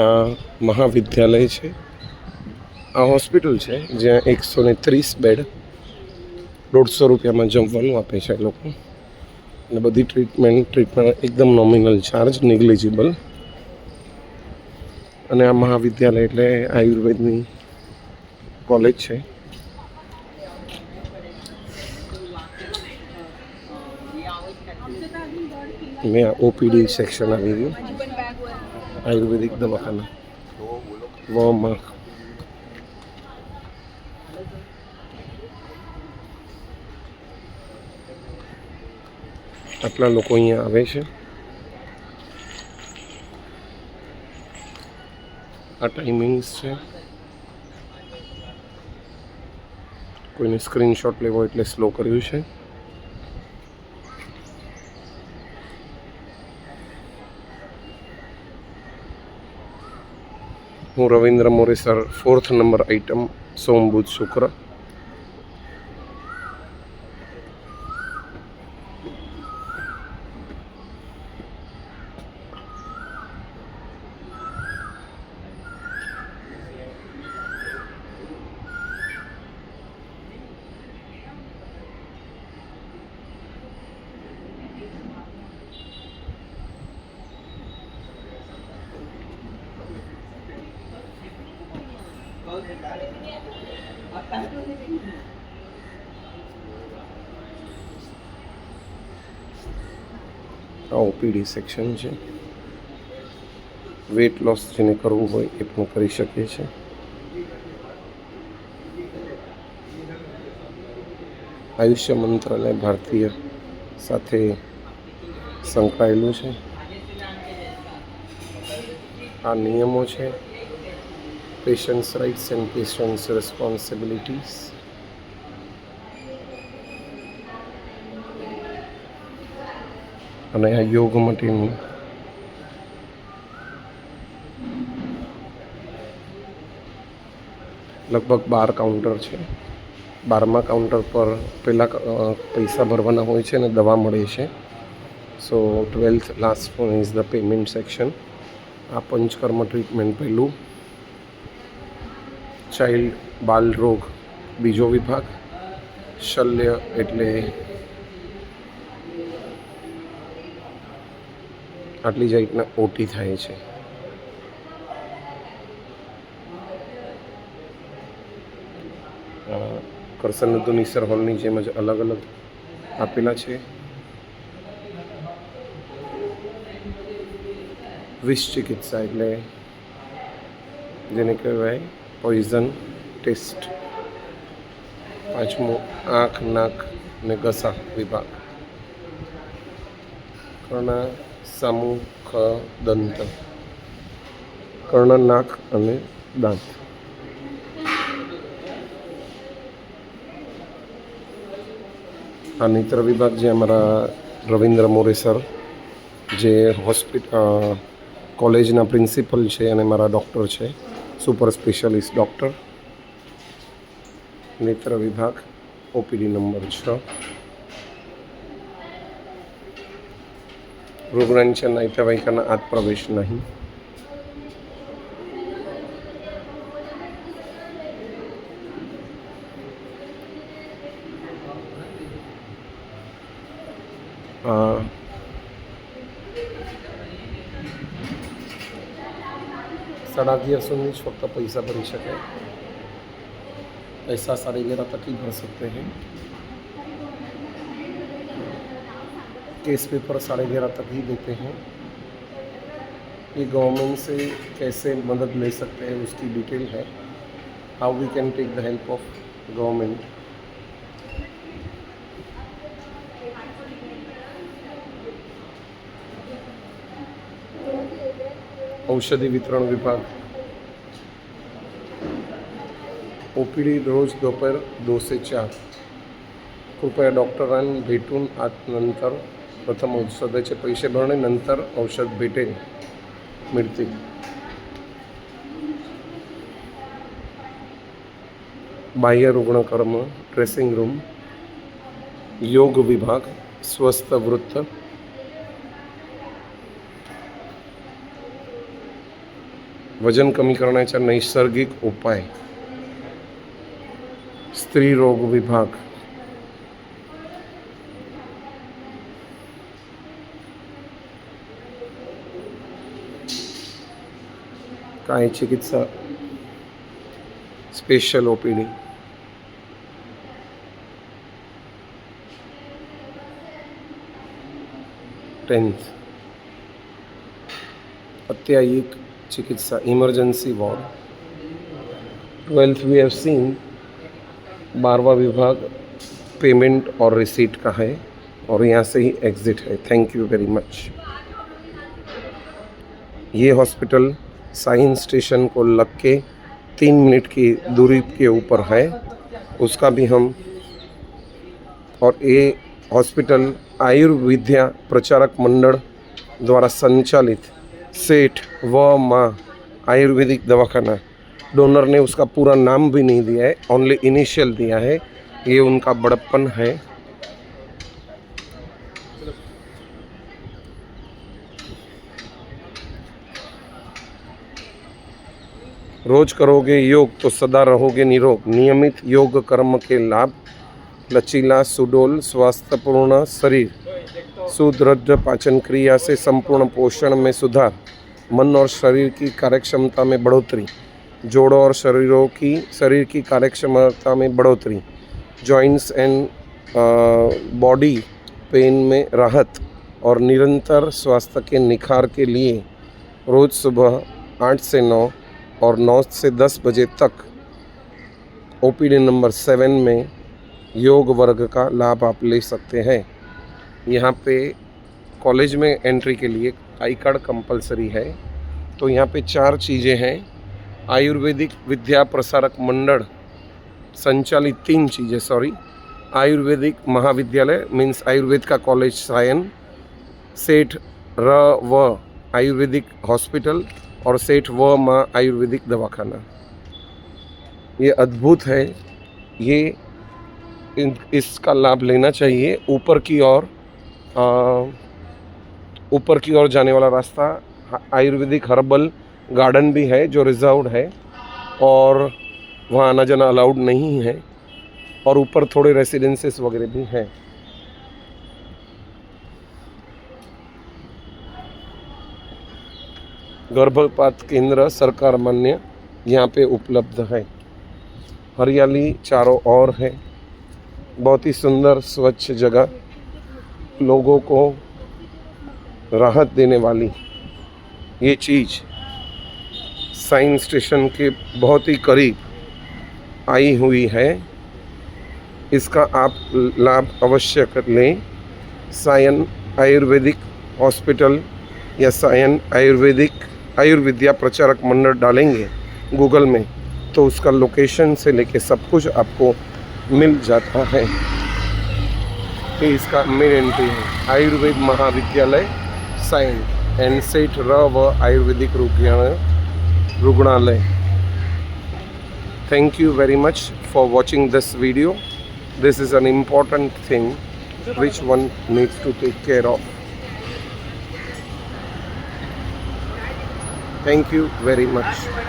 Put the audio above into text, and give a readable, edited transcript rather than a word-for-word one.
આ મહાવિદ્યાલય છે, આ હોસ્પિટલ છે જ્યાં 130 બેડ 150 રૂપિયામાં જમવાનું આપે છે એ લોકો, અને બધી ટ્રીટમેન્ટ એકદમ નોમિનલ ચાર્જ, નેગ્લિજિબલ. અને આ મહાવિદ્યાલય એટલે આયુર્વેદની કોલેજ છે. મેં ઓપીડી સેક્શન આવી ગયું, આયુર્વેદિક દવાખાના વોમાં. આટલા લોકો અહીંયા આવે છે. આ ટાઈમિંગ્સ છે. કોઈને સ્ક્રીનશોટ લેવો એટલે સ્લો કર્યું છે. હું રવિન્દ્ર મોરે સર, 4th નંબર આઇટમ, સોમ બુધ શુક્ર. આ ઓપીડી સેક્શન છે. વેટ લોસ જેને કરવું હોય એ પણ કરી શકે છે. આયુષ્ય મંત્રાલય ભારતીય સાથે સંકળાયેલું છે. આ નિયમો છે. Patients rights and patients responsibilities. અને આ યોગ માટેનું લગભગ 12 કાઉન્ટર છે. 12મા કાઉન્ટર પર પહેલાં પૈસા ભરવાના હોય છે અને દવા મળે છે. સો 12th last one is the payment section. આ પંચકર્મ ટ્રીટમેન્ટ પહેલું. ચાઇલ્ડ બાલ રોગ બીજો વિભાગ. શલ્ય એટલે આટલી જ રીતના ઓટી થાય છે. કરસનદુની સર હોલની જેમ જ અલગ અલગ આપેલા છે. વિષ ચિકિત્સા એટલે જેને કહેવાય પોઈઝન ટેસ્ટ. 5મું આંખ, નાક ને ઘસા વિભાગ. કર્ણ, સામુખ, દંત. કર્ણ, નાક અને દાંત. આ નેત્ર વિભાગ જે અમારા રવિન્દ્ર મોરે સર, જે કોલેજના પ્રિન્સિપલ છે અને મારા ડૉક્ટર છે, સુપર સ્પેશિયાલિસ્ટ ડૉક્ટર. નેત્ર વિભાગ ઓપીડી નંબર 6. रुग्णांच्या नातेवाईकांना आत प्रवेश नाही. साढ़े 1100 જ ફક્ત પૈસા ભરી શકાય. पैसा 11.5 तक ही भर सकते हैं. केस पेपर 11.5 तक ही देते हैं. ये गवर्नमेंट से कैसे मदद ले सकते हैं उसकी डिटेल है. How we can take the help of government. औषधि वितरण विभाग. ओपीडी रोज दोपहर 2 से 4. कृपया डॉक्टरांना भेटून नंतर प्रथम औषधाचे पैसे भरणे, नंतर औषध मिळतील. बाह्य रुग्णकर्म, ड्रेसिंग रूम, योग विभाग, स्वस्थ वृत्त. 1 वजन कमी करण्याचा नैसर्गिक उपाय, स्त्री रोग विभाग, काय चिकित्सा, स्पेशल ओपीडी, टेंथ, अत्यायिक चिकित्सा, emergency ward, 12th we have seen. 12वां विभाग पेमेंट और रिसीट का है और यहाँ से ही एग्ज़िट है। Thank you very much. ये हॉस्पिटल साइंस स्टेशन को लग के 3 मिनट की दूरी के ऊपर है, उसका भी हम। और ये हॉस्पिटल आयुर्विद्या प्रचारक मंडल द्वारा संचालित सेठ व माँ आयुर्वेदिक दवाखाना, डोनर ने उसका पूरा नाम भी नहीं दिया है, ओनली इनिशियल दिया है। ये उनका बड़प्पन है। रोज करोगे योग तो सदा रहोगे निरोग। नियमित योग कर्म के लाभ, लचीला सुडोल स्वास्थ्यपूर्ण शरीर, सुदृढ़ पाचन क्रिया से संपूर्ण पोषण में सुधार, मन और शरीर की कार्यक्षमता में बढ़ोतरी, जोड़ों और शरीर की कार्यक्षमता में बढ़ोतरी, जॉइंट्स एंड बॉडी पेन में राहत और निरंतर स्वास्थ्य के निखार के लिए रोज़ सुबह 8 से 9 और 9 से 10 बजे तक ओपीडी नंबर 7 में योग वर्ग का लाभ आप ले सकते हैं। यहाँ पे कॉलेज में एंट्री के लिए आई कार्ड कंपलसरी है। तो यहाँ पे 4 चीज़ें हैं। आयुर्वेदिक विद्या प्रसारक मंडल संचालित 3 चीज़ें, सॉरी, आयुर्वेदिक महाविद्यालय मीन्स आयुर्वेद का कॉलेज सायन, सेठ र व आयुर्वेदिक हॉस्पिटल और सेठ व माँ आयुर्वेदिक दवाखाना। ये अद्भुत है, ये इसका लाभ लेना चाहिए। ऊपर की ओर जाने वाला रास्ता आयुर्वेदिक हर्बल गार्डन भी है जो रिजर्व्ड है और वहाँ आना जाना अलाउड नहीं है, और ऊपर थोड़े रेसिडेंसेस वगैरह भी हैं। गर्भपात केंद्र सरकार मान्य यहाँ पे उपलब्ध है। हरियाली चारों ओर है, बहुत ही सुंदर स्वच्छ जगह, लोगों को राहत देने वाली ये चीज़ साइंस स्टेशन के बहुत ही करीब आई हुई है। इसका आप लाभ अवश्य कर लें। सायन आयुर्वेदिक हॉस्पिटल या सायन आयुर्विद्या प्रचारक मंडल डालेंगे गूगल में तो उसका लोकेशन से लेके सब कुछ आपको मिल जाता है। ये इसका मेन एंट्री है, आयुर्वेद महाविद्यालय सायन एंड सेठ र व आयुर्वेदिक रुग्णालय। Thank you very much for watching this video. This is an important thing which one needs to take care of. Thank you very much.